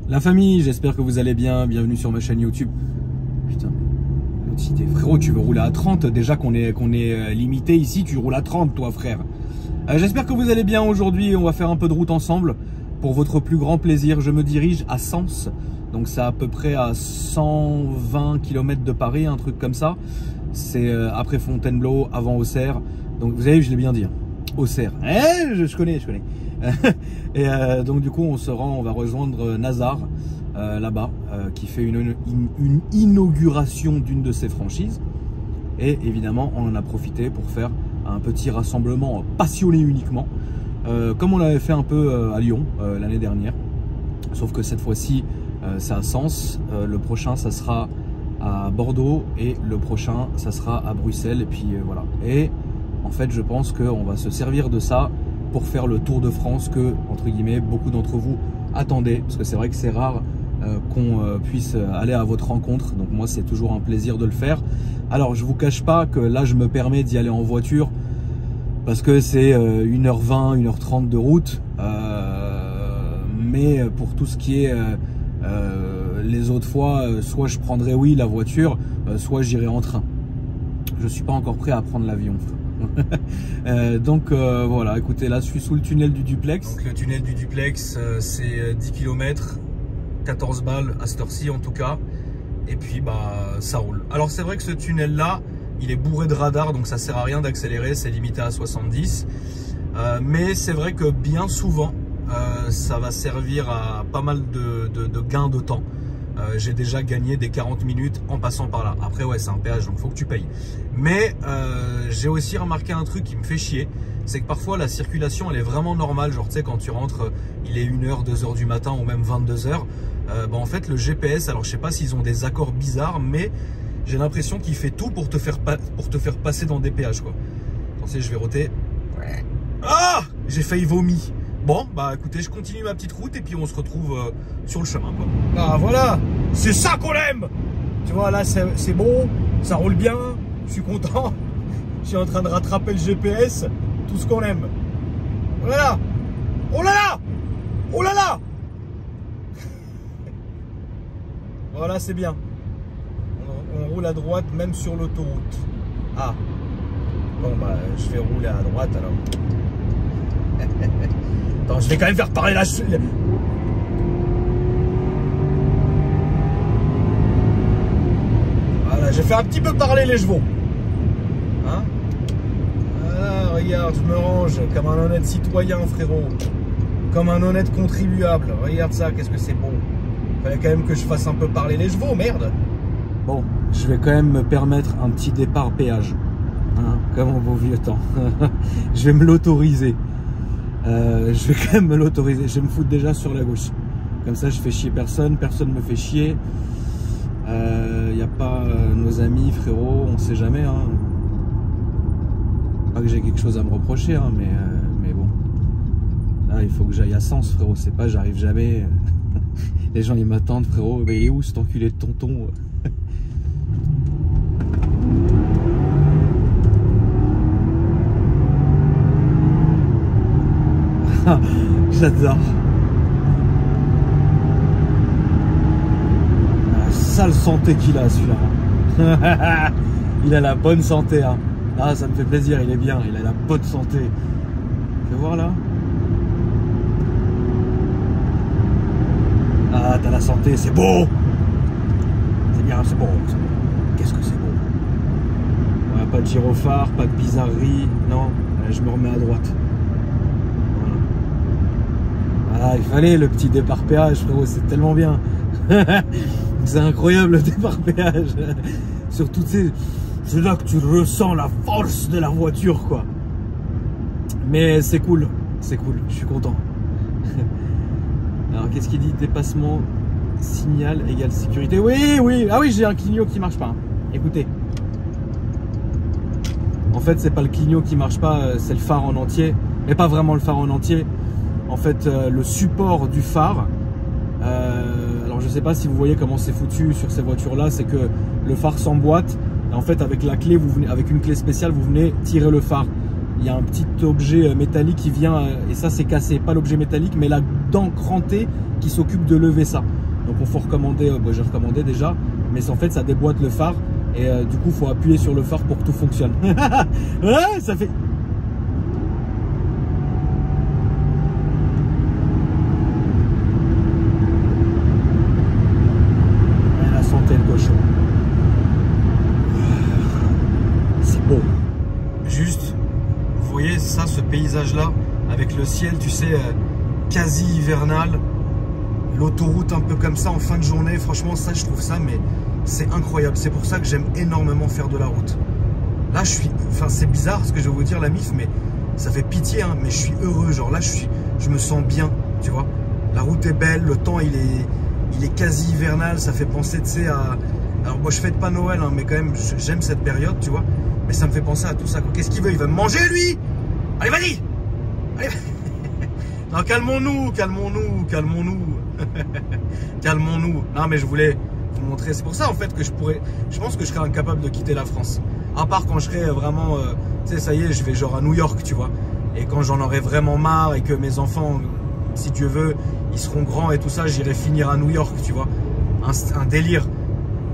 La famille, j'espère que vous allez bien, bienvenue sur ma chaîne YouTube. Putain, l'autre cité. Frérot, tu veux rouler à 30, déjà qu'on est limité ici, tu roules à 30 toi frère. J'espère que vous allez bien aujourd'hui, on va faire un peu de route ensemble. Pour votre plus grand plaisir, je me dirige à Sens, donc c'est à peu près à 120 km de Paris, un truc comme ça. C'est après Fontainebleau, avant Auxerre, donc vous avez vu, je l'ai bien dit, Auxerre, je connais. Et donc du coup on va rejoindre Nazar là-bas qui fait une inauguration d'une de ses franchises, et évidemment on en a profité pour faire un petit rassemblement passionné uniquement comme on l'avait fait un peu à Lyon l'année dernière, sauf que cette fois-ci c'est à Sens, le prochain ça sera à Bordeaux et le prochain ça sera à Bruxelles, et puis voilà. Et en fait je pense qu'on va se servir de ça pour faire le tour de France que, entre guillemets, beaucoup d'entre vous attendaient, parce que c'est vrai que c'est rare qu'on puisse aller à votre rencontre, donc moi c'est toujours un plaisir de le faire. Alors je vous cache pas que là je me permets d'y aller en voiture parce que c'est 1h20, 1h30 de route, mais pour tout ce qui est les autres fois, soit je prendrai la voiture, soit j'irai en train. Je suis pas encore prêt à prendre l'avion. Donc voilà, écoutez, là je suis sous le tunnel du duplex. Donc le tunnel du duplex c'est 10 km, 14 balles à cette heure-ci en tout cas, et puis bah ça roule. Alors c'est vrai que ce tunnel là il est bourré de radars, donc ça sert à rien d'accélérer, c'est limité à 70, mais c'est vrai que bien souvent ça va servir à pas mal de gains de temps. J'ai déjà gagné des 40 minutes en passant par là. Après ouais, c'est un péage, donc faut que tu payes. Mais j'ai aussi remarqué un truc qui me fait chier, c'est que parfois la circulation elle est vraiment normale. Genre tu sais, quand tu rentres, il est 1h, 2h du matin ou même 22h, en fait le GPS, alors je sais pas s'ils ont des accords bizarres, mais j'ai l'impression qu'il fait tout pour te faire passer dans des péages quoi. Attendez, je vais roter. Ah, j'ai failli vomir. Bon, bah écoutez, je continue ma petite route et puis on se retrouve sur le chemin quoi. Ah voilà, c'est ça qu'on aime. Tu vois, là c'est bon, ça roule bien, je suis content. Je suis en train de rattraper le GPS, tout ce qu'on aime. Oh là là, oh là là, oh là là. Voilà, c'est bien. On roule à droite même sur l'autoroute. Ah, bon bah je vais rouler à droite alors. Attends, je vais quand même faire parler la... Voilà, j'ai fait un petit peu parler les chevaux. Hein? Ah, regarde, je me range comme un honnête citoyen, frérot. Comme un honnête contribuable. Regarde ça, qu'est-ce que c'est beau. Fallait quand même que je fasse un peu parler les chevaux, merde. Bon, je vais quand même me permettre un petit départ péage. Hein, comme en beau vieux temps. Je vais me l'autoriser. Je vais quand même me l'autoriser. Je vais me foutre déjà sur la gauche. Comme ça, je fais chier personne. Personne me fait chier. Y a pas nos amis, frérot. On sait jamais. Hein. Pas que j'ai quelque chose à me reprocher, hein, mais bon. Là, il faut que j'aille à Sens, frérot. C'est pas, j'arrive jamais. Les gens, ils m'attendent, frérot. Mais il est où cet enculé de tonton? J'adore. La sale santé qu'il a celui-là. Il a la bonne santé hein. Ah, ça me fait plaisir, il est bien, il a la bonne santé. Fais voir là. Ah, t'as la santé, c'est beau. C'est bien, c'est bon. Qu'est-ce que c'est beau. Ouais, pas de gyrophare, pas de bizarrerie. Non, je me remets à droite. Ah, il fallait le petit départ péage, frérot, c'est tellement bien. C'est incroyable le départ péage. Surtout, c'est là que tu ressens la force de la voiture, quoi. Mais c'est cool, je suis content. Alors, qu'est-ce qu'il dit? Dépassement, signal égale sécurité. Oui, ah oui, j'ai un clignot qui marche pas. Écoutez. En fait, c'est pas le clignot qui marche pas, c'est le phare en entier. Mais pas vraiment le phare en entier. En fait, le support du phare, alors je sais pas si vous voyez comment c'est foutu sur ces voitures là, c'est que le phare s'emboîte et en fait avec la clé, avec une clé spéciale, vous venez tirer le phare. il y a un petit objet métallique qui vient, et ça c'est cassé, pas l'objet métallique, mais la dent crantée qui s'occupe de lever ça. Donc il faut recommander, j'ai recommandé déjà, mais en fait ça déboîte le phare, et du coup il faut appuyer sur le phare pour que tout fonctionne. Ouais, ça fait... La santé le cochon. C'est beau. Juste, vous voyez ça, ce paysage-là, avec le ciel, tu sais, quasi hivernal, l'autoroute un peu comme ça en fin de journée, franchement, ça, je trouve ça, mais c'est incroyable. C'est pour ça que j'aime énormément faire de la route. Là, je suis, enfin, c'est bizarre ce que je vais vous dire, la mif, mais ça fait pitié, hein, mais je suis heureux. Genre là, je me sens bien, tu vois. La route est belle, le temps, il est quasi hivernal, ça fait penser, tu sais, à... Alors moi, je fête pas Noël, hein, mais quand même, j'aime cette période, tu vois. Mais ça me fait penser à tout ça. Qu'est-ce qu'il veut? Il va me manger, lui? Allez, vas-y! Allez. Non, calmons-nous, calmons-nous, calmons-nous. Calmons-nous. Non, mais je voulais vous montrer. C'est pour ça, en fait, que je pense que je serais incapable de quitter la France. À part quand je serais vraiment, tu sais, ça y est, je vais genre à New York, tu vois. Et quand j'en aurai vraiment marre et que mes enfants, si Dieu veut, ils seront grands et tout ça, j'irai finir à New York, tu vois. Un délire.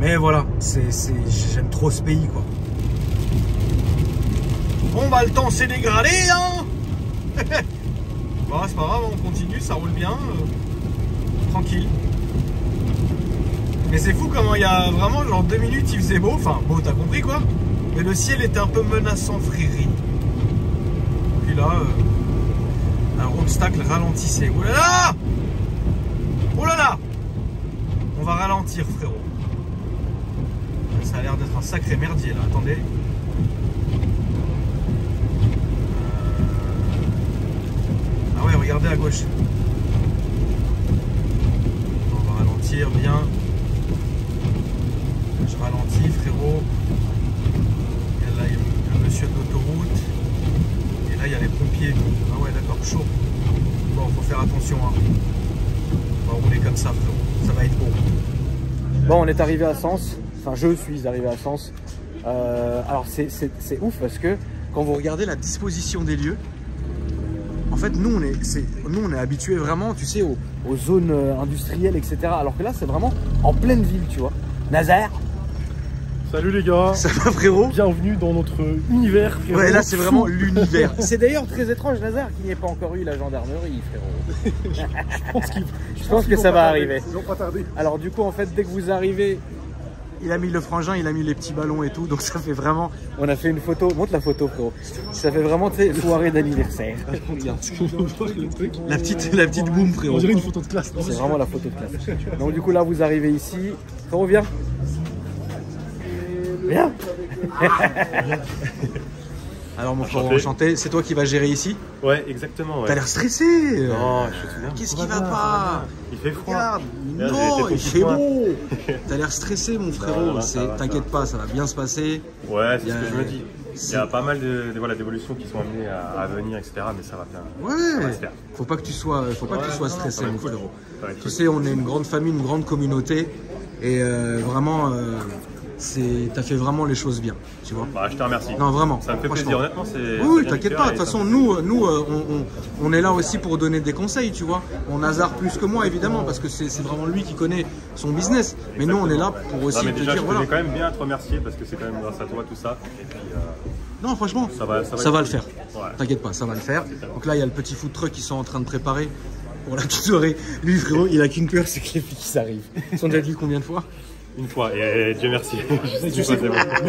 Mais voilà, j'aime trop ce pays, quoi. Bon, bah, le temps s'est dégradé, hein. Bon, c'est pas grave, on continue, ça roule bien. Tranquille. Mais c'est fou comment il y a vraiment, genre 2 minutes, il faisait beau. Enfin, beau, t'as compris, quoi. Mais le ciel était un peu menaçant, frérie. Puis là, alors, obstacle, ralentissez. Oh là là! Oh là là! On va ralentir, frérot. Ça a l'air d'être un sacré merdier, là. Attendez. Ah ouais, regardez à gauche. On va ralentir bien. Je ralentis, frérot. Et là, il y a le monsieur de l'autoroute. Et là, il y a les pompiers. Ah ouais, d'accord, chaud. Bon, faut faire attention. Hein. On va rouler comme ça, frérot. Ça va être beau. Bon, on est arrivé à Sens. Enfin, je suis arrivé à Sens. Alors, c'est ouf parce que quand vous regardez la disposition des lieux, en fait, nous, on est habitués vraiment, tu sais, aux zones industrielles, etc. Alors que là, c'est vraiment en pleine ville, tu vois. Nazar. Salut les gars. Ça va, frérot? Bienvenue dans notre univers, frérot. Ouais, là, c'est vraiment l'univers. C'est d'ailleurs très étrange, Nazar, qu'il n'y ait pas encore eu la gendarmerie, frérot. Je pense que ça va arriver. Ils vont pas tarder. Alors, du coup, en fait, dès que vous arrivez, il a mis le frangin, il a mis les petits ballons et tout, donc ça fait vraiment... On a fait une photo, montre la photo, frérot. Ça fait vraiment, tu sais, soirée d'anniversaire. Regarde. La petite boum, frérot. On dirait une photo de classe. C'est vraiment la photo de classe. Donc du coup, là, vous arrivez ici. Frérot, viens. Viens. Alors mon frère, enchanté, c'est toi qui vas gérer ici? Ouais, exactement. Ouais. T'as l'air stressé. Non, je suis bien. Qu'est-ce qui va pas? Il fait froid. Regarde. Non, il fait beau. T'as l'air stressé, mon frérot. T'inquiète pas, ça va bien se passer. Ouais, c'est ce que je me dis. Il y a pas mal d'évolutions qui sont amenées à venir, etc. Mais ça va bien. Ouais. Ça va se faire. Faut pas que tu sois stressé, mon frérot. Tu sais, on est une grande famille, une grande communauté. Et vraiment... t'as fait vraiment les choses bien, tu vois. Bah, je te remercie. Non, vraiment. Ça me fait plaisir, honnêtement. Oui, t'inquiète pas. De toute façon, nous, on est là aussi pour donner des conseils, tu vois. On hasard plus que moi, évidemment, parce que c'est vraiment lui qui connaît son business. Mais nous, on est là pour aussi te dire, voilà. Je voulais quand même bien te remercier parce que c'est quand même grâce à toi tout ça. Et puis, non, franchement, ça va le faire. Ouais. T'inquiète pas, ça va le faire. Donc là, il y a le petit food truck qui sont en train de préparer pour la petite soirée. Lui, frérot, il a qu'une peur, c'est que les filles arrivent. Ils sont déjà venus combien de fois? Une fois, et Dieu merci. Même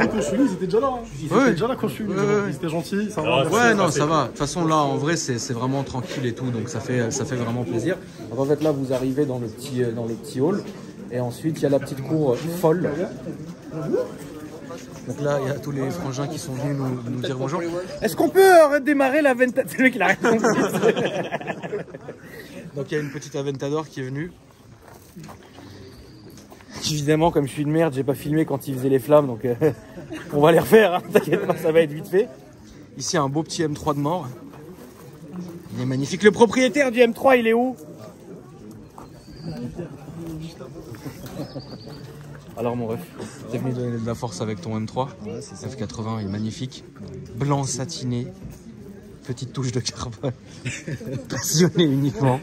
quand je suis venu, ils étaient déjà là. Ils étaient déjà là quand je suis venu. Ils étaient gentils. Ça va. Ouais, non, ça va. De toute façon, là, en vrai, c'est vraiment tranquille et tout. Donc, ça fait vraiment plaisir. Donc, en fait, là, vous arrivez dans le petit hall. Et ensuite, il y a la petite cour folle. Donc là, il y a tous les frangins qui sont venus nous dire bonjour. Est-ce qu'on peut redémarrer la Aventador? C'est lui qui l'a répondu. Donc, il y a une petite Aventador qui est venue. Évidemment, comme je suis une merde, j'ai pas filmé quand il faisait les flammes, donc on va les refaire, hein. T'inquiète pas, ça va être vite fait. Ici, un beau petit M3 de mort. Il est magnifique. Le propriétaire du M3, il est où? Alors mon ref, t'es venu donner de la force avec ton M3. Ouais, F80, il est magnifique. Blanc satiné. Petite touche de carbone. Passionné uniquement.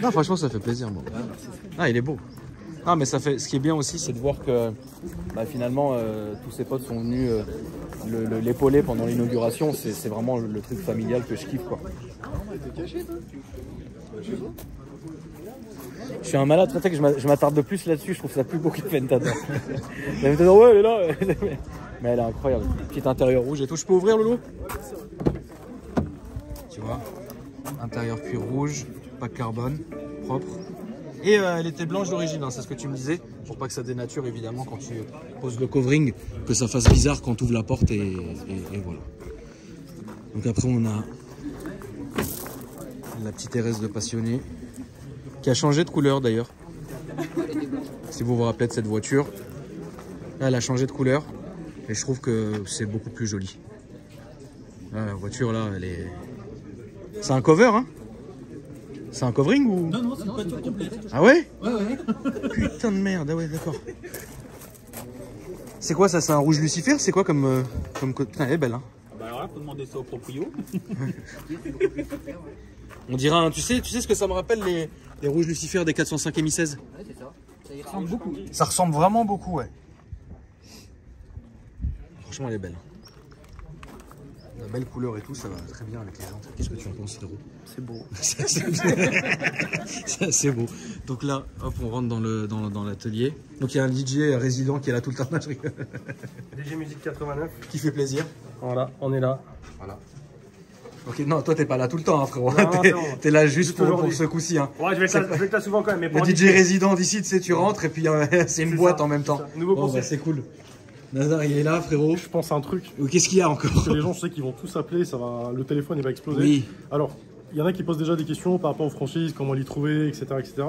Non, franchement, ça fait plaisir. Bon. Ah, il est beau. Ah, mais ça fait. Ce qui est bien aussi, c'est de voir que bah, finalement, tous ses potes sont venus l'épauler pendant l'inauguration. C'est vraiment le truc familial que je kiffe, quoi. Je suis un malade, très que je m'attarde de plus là-dessus. Je trouve ça plus beau que Ventador. La Ventador, ouais, elle est là. Mais elle est incroyable. Petit intérieur rouge et tout. Je peux ouvrir, Lolo? Tu vois, intérieur cuir rouge, pas de carbone, propre. Et elle était blanche d'origine, hein, c'est ce que tu me disais, pour pas que ça dénature évidemment quand tu poses le covering, que ça fasse bizarre quand tu ouvres la porte et voilà. Donc après on a la petite RS de passionné qui a changé de couleur d'ailleurs. Si vous vous rappelez de cette voiture, là elle a changé de couleur et je trouve que c'est beaucoup plus joli. Là, la voiture là, elle est... C'est un cover, hein? C'est un covering ou... Non, non, c'est une voiture complète. Ah ouais? Ouais. Putain de merde, ah ouais, d'accord. C'est quoi ça? C'est un rouge Lucifer? C'est quoi comme... Putain, elle est belle, hein? Bah alors là, faut demander ça au proprio. On dirait un... Tu sais ce que ça me rappelle, les rouges Lucifer des 405 Mi 16? Ouais, c'est ça. Ça y ressemble beaucoup. Ça ressemble vraiment beaucoup, ouais. Franchement, elle est belle. La belle couleur et tout, ça va très bien avec les jantes. Qu'est-ce que tu en penses, frérot? C'est beau. C'est beau. Donc là, hop, on rentre dans l'atelier. Donc il y a un DJ résident qui est là tout le temps. DG Musique 89. Qui fait plaisir. Voilà, on est là. Voilà. Ok, non, toi t'es pas là tout le temps, hein, frérot. Non, T'es là juste Juste pour aujourd'hui. ce coup-ci. Hein. Ouais, je vais être là souvent quand même. Mais Le pour DJ résident d'ici, tu sais, tu rentres et puis c'est une C'est boîte ça, en même c'est temps. ça. Nouveau Bon, concept. bah, c'est cool. Nazar, il est là, frérot. Je pense à un truc. Qu'est-ce qu'il y a encore? Parce que les gens, je sais qu'ils vont tous appeler, le téléphone il va exploser. Oui. Alors, il y en a qui posent déjà des questions par rapport aux franchises, comment les trouver, etc.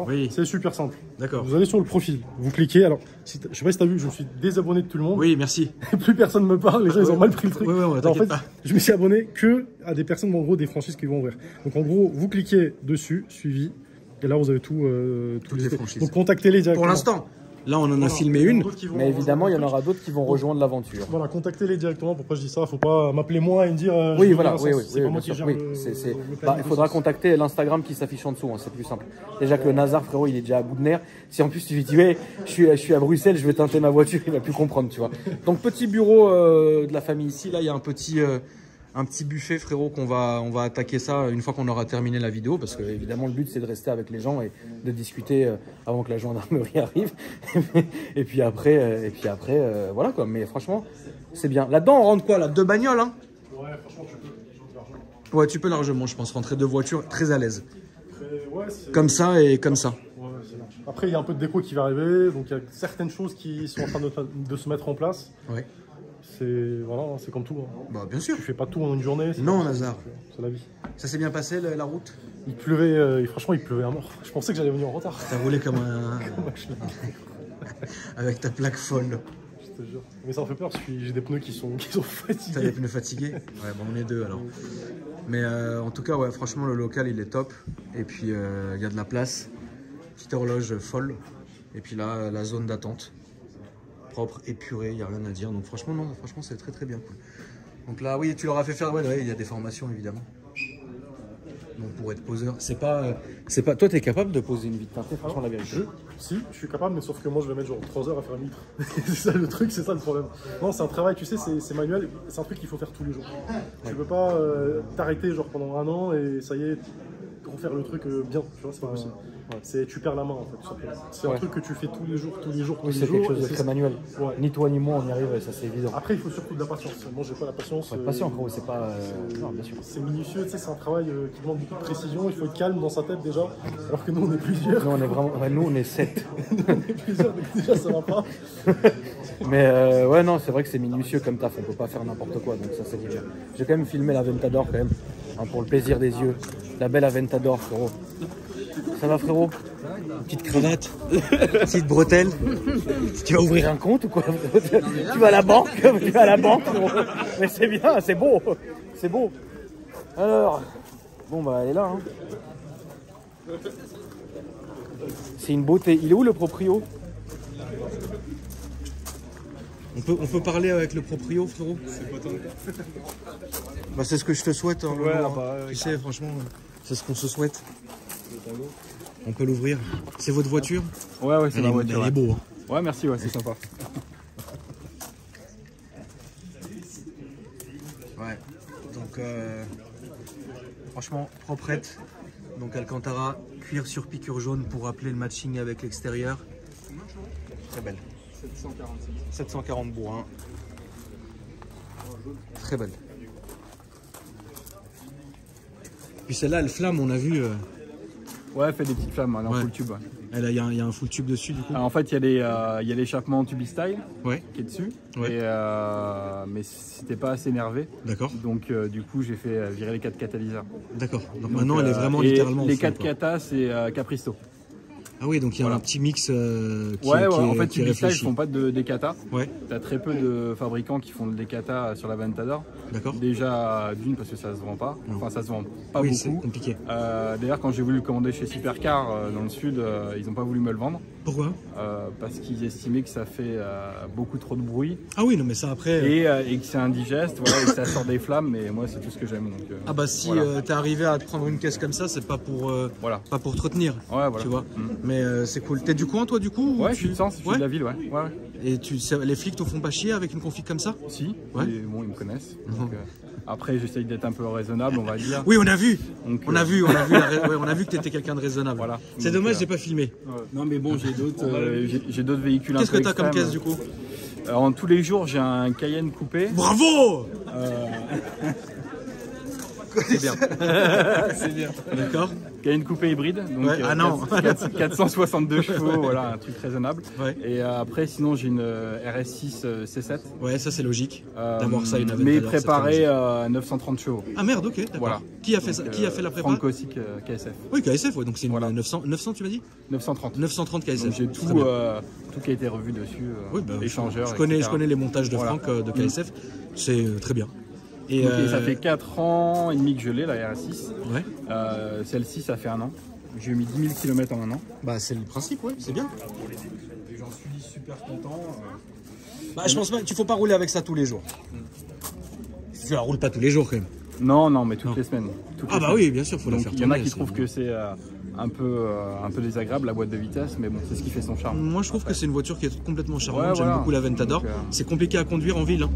Oui. C'est super simple. D'accord. Vous allez sur le profil, vous cliquez. Alors, je sais pas si tu as vu, je me suis désabonné de tout le monde. Oui, merci. Plus personne me parle, les gens ils ont mal pris le truc. Ouais, Alors, en t'inquiète fait, pas. je me suis abonné que à des personnes, en gros, des franchises qui vont ouvrir. Donc, en gros, vous cliquez dessus, suivi, et là, vous avez toutes les franchises. Donc, contactez-les directement. Pour l'instant, là, on en a Voilà. filmé Il y en a une. d'autres qui vont- Mais évidemment, il y en aura d'autres qui vont rejoindre l'aventure. Voilà, contactez-les directement. Pourquoi je dis ça? Faut pas m'appeler moi et me dire. Oui, je voilà, veux oui, la oui, c'est pas oui, moi bien qui sûr. gère Oui, le bah, planning il faudra de contacter l'Instagram qui s'affiche en dessous, hein, c'est plus simple. Déjà que le Nazar, frérot, il est déjà à bout de nerfs. Si en plus tu lui dis, ouais, je suis à Bruxelles, je vais teinter ma voiture, il va plus comprendre, tu vois. Donc, petit bureau de la famille ici, là, il y a un petit buffet, frérot, on va attaquer ça une fois qu'on aura terminé la vidéo, parce que évidemment, le but, c'est de rester avec les gens et de discuter avant que la gendarmerie arrive. et puis après, voilà quoi. Mais franchement, c'est bien. Là-dedans, on rentre quoi, là? 2 bagnoles, hein? Ouais, franchement, tu peux largement. Ouais, tu peux largement, je pense, rentrer 2 voitures très à l'aise. Ouais, c'est- Comme ça et comme ça. Ouais, c'est large. Après, il y a un peu de déco qui va arriver, donc il y a certaines choses qui sont en train de se mettre en place. Ouais. C'est comme tout. Hein. Bah, bien sûr. Tu fais pas tout en une journée. Non, Nazar. C'est la vie. Ça s'est bien passé, la route? Il pleuvait, franchement, il pleuvait à mort. Je pensais que j'allais venir en retard. T'as roulé comme un... avec ta plaque folle. Je te jure. Mais ça me fait peur parce que j'ai des pneus qui sont T'as des fatigués. pneus fatigués? Ouais, bon, on est 2 alors. Mais en tout cas, ouais, franchement, le local, il est top. Et puis, il y a de la place. Petite horloge folle. Et puis là, la zone d'attente. Propre, épurée, il n'y a rien à dire. Donc franchement, non, franchement, c'est très très bien cool. Donc là, oui, tu leur as fait faire, ouais, il y a des formations évidemment. Donc pour être poseur, c'est pas... Toi, t'es capable de poser une vitre teintée, franchement, la vérité. Si, je suis capable, mais sauf que moi je vais mettre genre 3 heures à faire une litre. C'est ça le truc, c'est ça le problème. Non, c'est un travail, tu sais, c'est manuel, c'est un truc qu'il faut faire tous les jours. Tu peux pas t'arrêter genre pendant 1 an et ça y est, refaire le truc bien, tu vois, c'est pas possible. Tu perds la main en fait, tout simplement. C'est un truc que tu fais tous les jours. Oui, c'est quelque chose de et très manuel. Ouais. Ni toi ni moi, on y arrive, ça c'est évident. Après, il faut surtout de la patience. Moi, j'ai pas la patience. Faut être patient, gros, c'est pas... Non, bien sûr. C'est minutieux, tu sais, c'est un travail qui demande beaucoup de précision. Il faut être calme dans sa tête déjà, alors que nous, on est plusieurs. Nous, on est vraiment... Ouais, nous, on est 7. On est plusieurs, donc déjà, ça va pas. Mais ouais, non, c'est vrai que c'est minutieux comme taf, on peut pas faire n'importe quoi, donc ça c'est bien. J'ai quand même filmé la Ventador quand même, hein, pour le plaisir des yeux. La belle Aventador, frérot. Ça va, frérot? Une petite cravate, une petite bretelle. Tu vas ouvrir un compte ou quoi? Tu vas à la banque? Tu vas à la banque, frérot. Mais c'est bien, c'est beau. C'est beau. Alors, bon bah elle est là. Hein. C'est une beauté. Il est où le proprio? On peut parler avec le proprio, frérot? C'est pas tant le cas. Bah, c'est ce que je te souhaite. Hein, Ouais, Laurent, bah, tu sais, franchement, c'est ce qu'on se souhaite. On peut l'ouvrir. C'est votre voiture? Ouais, c'est ma Elle voiture. est beau. Hein. Ouais, merci, ouais, c'est sympa. Ouais. Donc, franchement, proprette. Donc, Alcantara, cuir sur piqûre jaune pour rappeler le matching avec l'extérieur. Très belle. 740 bourrins. Très belle. Puis celle-là, elle flamme, on a vu. Ouais, elle fait des petites flammes, elle est en Ouais. full tube. Ouais. Il y a un full tube dessus, du coup. Alors, en fait, il y a l'échappement Tubi Style Ouais, qui est dessus. Ouais. Et, mais c'était pas assez énervé. d'accord. Donc, du coup, j'ai fait virer les 4 catalyseurs. D'accord. Donc, Donc, maintenant, elle est vraiment et littéralement. les au fond, 4 quoi. katas, c'est Capristo. Ah oui, donc il y a Voilà. un petit mix qui Ouais, en fait, qui est Tubi Style, ils réfléchi. font pas des katas. Ouais, T'as très peu de fabricants qui font des katas sur la Ventador. d'accord. Déjà, d'une, parce que ça se vend pas. Non. Enfin, ça se vend pas Oui, c'est beaucoup. compliqué. D'ailleurs, quand j'ai voulu le commander chez Supercar dans le sud, ils n'ont pas voulu me le vendre Pourquoi? parce qu'ils estimaient que ça fait beaucoup trop de bruit Ah oui, non, mais ça après. et que c'est indigeste, voilà, et que ça sort des flammes. Mais moi, c'est tout ce que j'aime. Donc, Ah bah si voilà. t'es arrivé à te prendre une caisse comme ça, c'est pas pour Voilà. pas pour te retenir, Ouais, voilà. tu vois. Mm. Mais c'est cool. T'es du coin toi du coup? ou Ouais, je tu- suis de Sens, je suis Ouais. de la ville, ouais. Ouais. Et les flics te font pas chier avec une config comme ça? Si, Ouais. et bon, ils me connaissent. Mhm. Donc, après, j'essaye d'être un peu raisonnable, on va dire. Oui, on a vu. Donc, On a vu on a vu que t'étais quelqu'un de raisonnable. Voilà. C'est Donc, dommage, j'ai pas filmé. Non, mais bon, j'ai d'autres véhicules un Qu'est-ce peu que t'as comme extrêmes. caisse du coup? Alors, tous les jours, j'ai un Cayenne coupé. Bravo! C'est bien. C'est bien. D'accord. Cayenne coupé hybride, donc Ouais, ah non. 462 chevaux, voilà, un truc raisonnable. Ouais. Et après, sinon, j'ai une RS6 C7. Ouais, ça c'est logique. D'avoir ça une Aventador, mais c'est très préparée logique. 930 chevaux. Ah merde, ok, d'accord. Voilà. Qui a fait ça? Donc, Qui a fait la prépa? Franck Ossic, KSF. Oui, KSF, ouais, donc c'est une Voilà. 900 tu m'as dit? 930. 930 KSF. Donc j'ai Très tout, bien. tout qui a été revu dessus, Oui, bah, échangeur, je connais les montages de Voilà. Franck de KSF, c'est très bien. Et Donc, ça fait 4 ans et demi que je l'ai, la RS6. ouais, Celle-ci, ça fait 1 an. J'ai mis 10 000 km en 1 an. bah c'est le principe, ouais, c'est bien. Et j'en suis super content. Bah je pense pas qu'il faut pas rouler avec ça tous les jours. Tu la roules pas tous les jours quand même. Non, mais toutes Non. les semaines. Toutes Ah les bah semaines. oui, bien sûr, faut la Donc faire il y en a tourner, qui c'est trouvent bon. que c'est un peu désagréable la boîte de vitesse, mais bon, c'est ce qui fait son charme. Moi je trouve que c'est une voiture qui est complètement charmante, Ouais, j'aime voilà. beaucoup la Ventador. Donc, C'est compliqué à conduire en ville. Hein.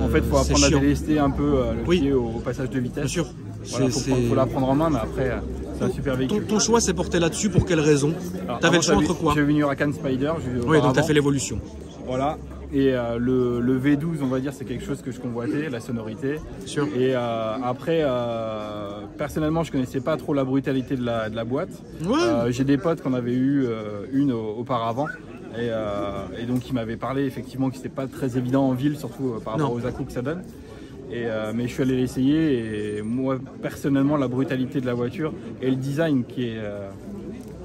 En fait, il faut c'est apprendre à chiant. délester un peu le Oui. pied au passage de vitesse. Bien sûr. Voilà, faut la prendre en main, mais après, c'est un super véhicule. Ton choix s'est porté là-dessus pour quelle raison? Alors, T'avais avant, le choix entre quoi? J'ai eu une Huracan Spider. Oui, donc t'as auparavant. fait l'évolution. Voilà. Et le V12, on va dire, c'est quelque chose que je convoitais, la sonorité. Sûr. Et après, personnellement, je connaissais pas trop la brutalité de la boîte. Ouais. J'ai des potes qu'on avait eu une auparavant. Et donc, ils m'avaient parlé effectivement que c'était pas très évident en ville, surtout par rapport Non. aux à-coups que ça donne. Mais je suis allé l'essayer et moi, personnellement, la brutalité de la voiture et le design qui est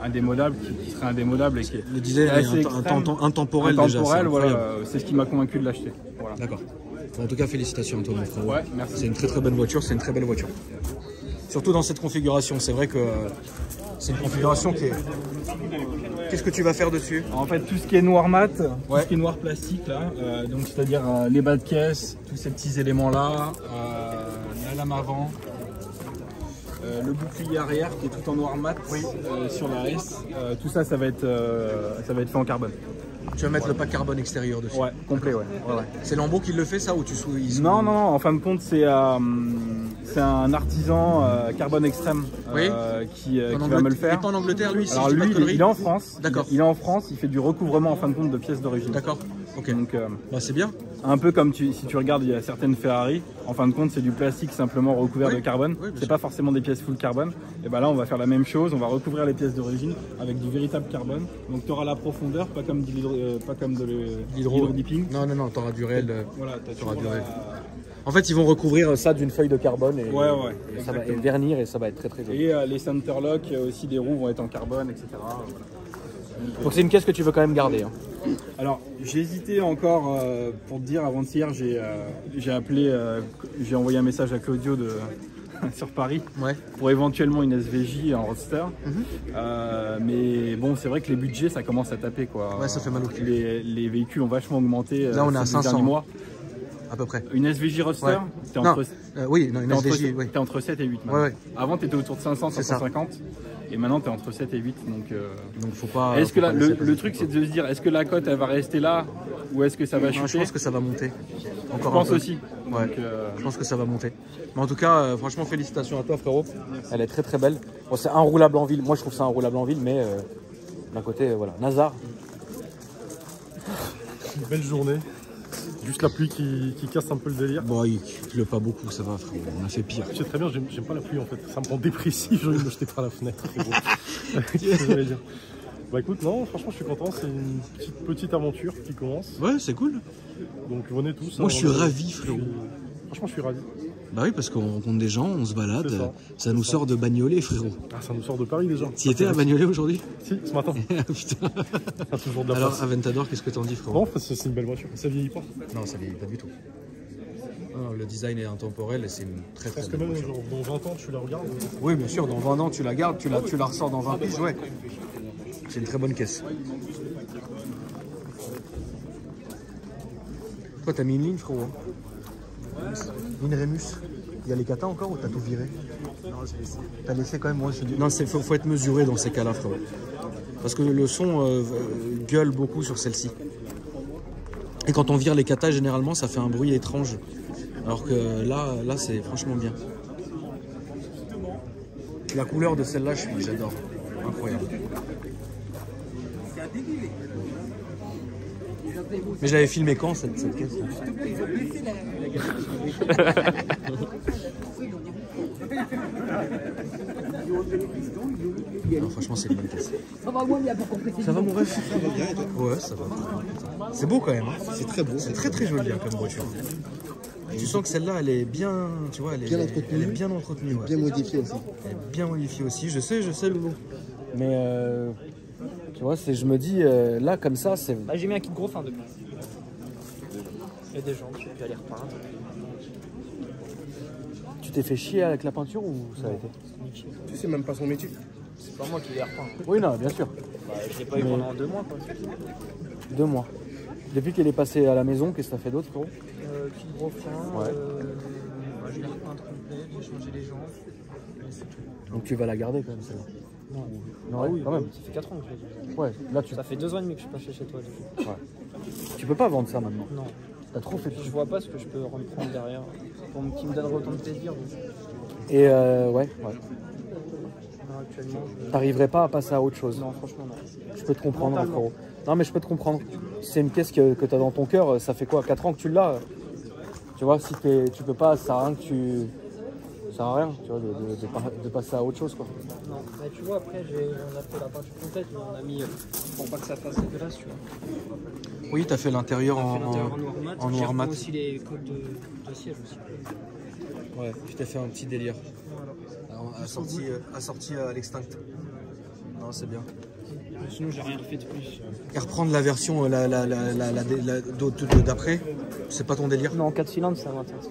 indémodable, qui serait indémodable et qui est Le design assez est extrême, intemporel déjà. c'est intemporel, voilà, incroyable. c'est ce qui m'a convaincu de l'acheter. Voilà. D'accord. En tout cas, félicitations à toi, mon frère. Ouais, merci. C'est une très très bonne voiture, c'est une très belle voiture. Surtout dans cette configuration, c'est vrai que c'est une configuration qui est... Qu'est-ce que tu vas faire dessus? En fait, tout ce qui est noir mat, tout Ouais. ce qui est noir plastique là, donc c'est-à-dire les bas de caisse, tous ces petits éléments là, la lame avant, le bouclier arrière qui est tout en noir mat sur la S, tout ça, ça va être fait en carbone. Tu vas mettre le pack carbone extérieur dessus. Ouais, complet, ouais. C'est Lambeau qui le fait ça ou tu Non, en fin de compte, c'est un artisan carbone extrême Oui. qui En va me le Il faire. est pas en Angleterre lui, si Alors je dis pas lui, de conneries. il est en France. D'accord. Il est en France, il fait du recouvrement en fin de compte de pièces d'origine. D'accord. Ok. Donc Bah, c'est bien. un peu comme si tu regardes, il y a certaines Ferrari, en fin de compte c'est du plastique simplement recouvert Oui. de carbone, Oui, bien c'est sûr. pas forcément des pièces full carbone. Et ben là on va faire la même chose, on va recouvrir les pièces d'origine avec du véritable carbone. Donc tu auras la profondeur, pas comme de l'hydro-dipping. Non, t'auras du réel. Voilà, T'auras toujours du réel. En fait, ils vont recouvrir ça d'une feuille de carbone et, Ouais, et ça va exactement. vernir et ça va être très très joli. Et les centerlocks aussi des roues vont être en carbone, etc. Voilà. Donc c'est une caisse que tu veux quand même garder. Hein. Alors, j'ai hésité encore pour te dire, avant-hier, j'ai appelé, j'ai envoyé un message à Claudio sur Paris Ouais. pour éventuellement une SVJ en roadster. Mais bon, c'est vrai que les budgets, ça commence à taper, quoi. Ouais, ça fait mal au cul. Les véhicules ont vachement augmenté Là, on est à ces 500 derniers mois. à peu près. Une SVJ roadster, Ouais. t'es Non, entre, oui, non, une SVJ, oui. t'es entre 7 et 8 maintenant. Ouais, ouais. Avant, t'étais autour de 500, C'est ça. 550. Et maintenant, t'es entre 7 et 8. Donc faut pas. Est-ce que faut pas le laisser passer truc, ça. c'est de se dire, est-ce que la cote, elle va rester là ou est-ce que ça va Non, chuter? je pense que ça va monter. Encore Je pense un peu. aussi. Ouais. Donc, Je pense que ça va monter. Mais en tout cas, franchement, félicitations à toi, frérot. Elle est très très belle. Bon, c'est enroulable en ville. Moi, je trouve ça enroulable en ville, mais d'un côté, voilà. Nazar. Une belle journée. Juste la pluie qui casse un peu le délire. Bon, il pleut pas beaucoup, ça va, frérot. On a fait pire. Je sais très bien, j'aime pas la pluie en fait. Ça me rend dépressif, j'ai envie de me jeter par la fenêtre. Qu'est-ce que j'allais dire? Bah écoute, non, franchement, je suis content. C'est une petite aventure qui commence. Ouais, c'est cool. Donc venez tous. Moi, je suis ravi, frérot. Franchement, je suis ravi. Bah oui, parce qu'on rencontre des gens, on se balade. C'est ça. Ça nous sort de Bagnolet, frérot. Ah, ça nous sort de Paris déjà. T'y étais à Bagnolet aujourd'hui? Si, ce matin. Putain. Ah, toujours de la Alors, place. Aventador, qu'est-ce que t'en dis, frérot? Non, c'est une belle voiture. Ça vieillit pas. Non, ça vieillit pas du tout. Non, le design est intemporel et c'est une très Je très pense que belle même voiture. genre, dans 20 ans, tu la regardes. Oui, bien sûr, dans 20 ans, tu la gardes, tu la ressors dans 20 piges, ouais. C'est une très bonne caisse. Toi, t'as mis une ligne, frérot. Une Rémus. Il y a les katas encore ou t'as tout viré? Non, j'ai laissé. T'as laissé quand même, moi je dis. Non, faut être mesuré dans ces cas-là, frérot. Parce que le son gueule beaucoup sur celle-ci. Et quand on vire les katas, généralement, ça fait un bruit étrange. Alors que là c'est franchement bien. La couleur de celle-là, j'adore. Incroyable. Mais je l'avais filmé quand cette caisse là? Non, franchement, c'est une bonne caisse. Ça va mon ref? Ça va bien et toi? Ouais, ça va. C'est beau quand même. Hein. C'est très beau. C'est très très joli hein, comme voiture. Tu sens que celle-là, elle est bien, tu vois, elle est bien entretenue. Ouais. Bien modifié aussi. Elle est bien modifiée aussi. Je sais, Loulou. Mais tu vois, je me dis là comme ça, c'est. Bah, j'ai mis un kit gros fin depuis. Il y a des gens, je vais les repeindre. Tu t'es fait chier avec la peinture ou ça a été? Tu sais même pas son métier. C'est pas moi qui les repeins. Oui, non, bien sûr. Bah, je l'ai pas eu pendant 2 mois quoi. 2 mois. Depuis qu'elle est passée à la maison, qu'est-ce que t'as fait d'autre, frérot? Kit gros fin, Ouais. bah, je l'ai repeint complet, j'ai changé les jantes. Et c'est tout. Donc tu vas la garder quand même, celle-là. Non, ouais, oui, quand même. Ça fait 4 ans que je l'ai. Ouais, là tu. Ça fait 2 ans et demi que je suis passé chez toi. Du coup. Ouais. Tu peux pas vendre ça maintenant. Non. T'as trop fait. Je vois pas ce que je peux reprendre derrière qui me donnerait autant de plaisir. Donc. Et ouais. Non, actuellement, T'arriverais pas à passer à autre chose. non, franchement, non. Je peux te comprendre, Mentalement. frérot. Non, mais je peux te comprendre. C'est une caisse que t'as dans ton cœur. Ça fait quoi, 4 ans que tu l'as? Tu vois, si tu peux pas, ça sert à rien que tu. Ça sert à rien, tu vois, de passer à autre chose, quoi. Non, mais tu vois, après, on a fait la peinture complète, mais on a mis pour pas que ça fasse dégueulasse, tu vois. Oui, t'as fait l'intérieur On a fait en l'intérieur en noir mat. en J'ai noir mat. repeint aussi les codes de siège aussi. Ouais, tu t'es fait un petit délire. Voilà. Assorti à l'extinct. Non, c'est bien. Sinon, j'ai rien refait de plus. Et reprendre la version d'après, c'est pas ton délire? Non, 4 cylindres, ça m'intéresse.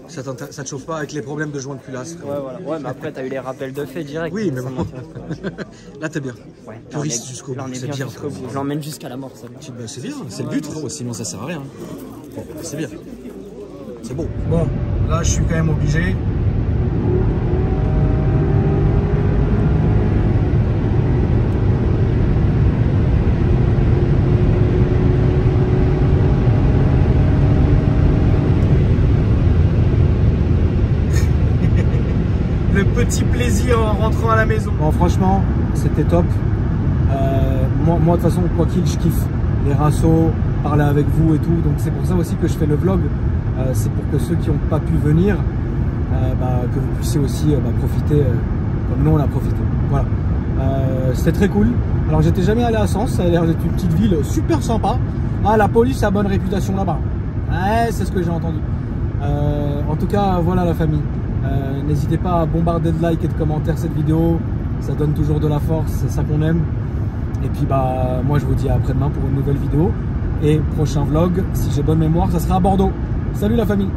Ça te chauffe pas avec les problèmes de joint de culasse? Ouais, voilà. Ouais, mais après, t'as eu les rappels de fait direct. Oui, mais ça bon. m'intéresse pas. Là, t'es bien. Ouais, Puriste jusqu'au bout, là, on est c'est bien bien. jusqu'au bout. Je l'emmène jusqu'à la mort, ça. C'est bien, c'est le but, frérot, sinon ça sert à rien. Bon, c'est bien. C'est beau. Bon, là, je suis quand même obligé. Le petit plaisir en rentrant à la maison. Bon, franchement, c'était top. Moi, de toute façon, quoi qu'il, je kiffe les rinceaux, parler avec vous et tout. Donc, c'est pour ça aussi que je fais le vlog. C'est pour que ceux qui n'ont pas pu venir, que vous puissiez aussi profiter comme nous on a profité. Voilà. C'était très cool. Alors, j'étais jamais allé à Sens. Ça a l'air d'être une petite ville super sympa. Ah, la police a bonne réputation là-bas. Ouais, c'est ce que j'ai entendu. En tout cas, voilà la famille. N'hésitez pas à bombarder de likes et de commentaires cette vidéo, ça donne toujours de la force, c'est ça qu'on aime. Et puis moi je vous dis à après-demain pour une nouvelle vidéo. Et prochain vlog, si j'ai bonne mémoire, ça sera à Bordeaux. Salut la famille!